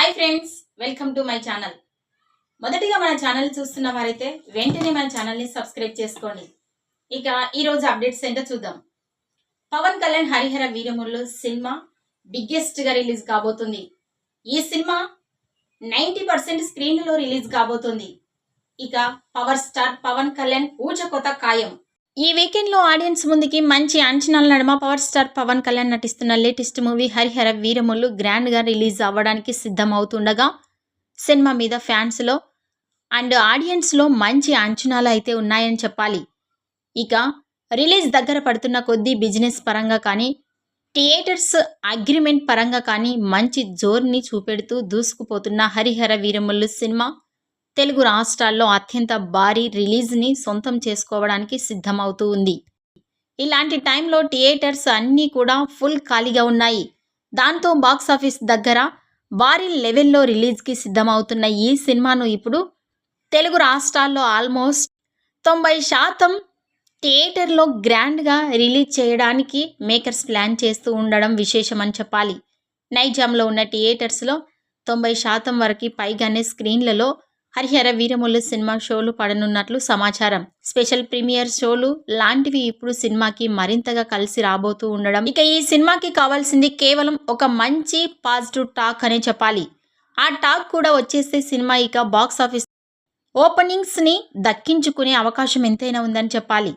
Hi friends, welcome to my channel. మొదటిగా మన channel చూస్తున్న వారైతే వెంటనే మన ఛానల్ని సబ్స్క్రైబ్ చేసుకోండి. ఇక ఈరోజు అప్డేట్స్ ఏంటో చూద్దాం. పవన్ కళ్యాణ్ హరిహర వీరములు సినిమా బిగ్గెస్ట్ గా రిలీజ్ కాబోతుంది. ఈ సినిమా 90% స్క్రీన్లలో రిలీజ్ కాబోతుంది. ఇక పవర్ స్టార్ పవన్ కళ్యాణ్ ఊచకొత ఖాయం. ఈ వీకెండ్ లో ఆడియన్స్ ముందుకి మంచి అంచనాల నడుమ పవర్ స్టార్ పవన్ కళ్యాణ్ నటిస్తున్న లేటెస్ట్ మూవీ హరిహర వీరములు గ్రాండ్ గా రిలీజ్ అవ్వడానికి సిద్ధం అవుతుండగా సినిమా మీద ఫ్యాన్స్ లో అండ్ ఆడియన్స్ లో మంచి అంచనాలు అయితే ఉన్నాయని చెప్పాలి. ఇక రిలీజ్ దగ్గర పడుతున్న కొద్దీ బిజినెస్ పరంగా కానీ థియేటర్స్ అగ్రిమెంట్ పరంగా కానీ మంచి జోర్ని చూపెడుతూ దూసుకుపోతున్న హరిహర వీరములు సినిమా తెలుగు రాష్ట్రాల్లో అత్యంత భారీ రిలీజ్ని సొంతం చేసుకోవడానికి సిద్ధమవుతూ ఉంది. ఇలాంటి టైంలో థియేటర్స్ అన్నీ కూడా ఫుల్ ఖాళీగా ఉన్నాయి. దాంతో బాక్సాఫీస్ దగ్గర భారీ లెవెల్లో రిలీజ్కి సిద్ధమవుతున్న ఈ సినిమాను ఇప్పుడు తెలుగు రాష్ట్రాల్లో ఆల్మోస్ట్ 90% థియేటర్లో గ్రాండ్గా రిలీజ్ చేయడానికి మేకర్స్ ప్లాన్ చేస్తూ ఉండడం విశేషమని చెప్పాలి. నైజాంలో ఉన్న థియేటర్స్లో 90% వరకు పైగానే స్క్రీన్లలో హరిహర వీరములు సినిమా షోలు పడనున్నట్లు సమాచారం. స్పెషల్ ప్రీమియర్ షోలు లాంటివి ఇప్పుడు సినిమాకి మరింతగా కలిసి రాబోతూ ఉండడం, ఇక ఈ సినిమాకి కావాల్సింది కేవలం ఒక మంచి పాజిటివ్ టాక్ అనే చెప్పాలి. ఆ టాక్ కూడా వచ్చేస్తే సినిమా ఇక బాక్సాఫీస్ ఓపెనింగ్స్ని దక్కించుకునే అవకాశం ఎంతైనా ఉందని చెప్పాలి.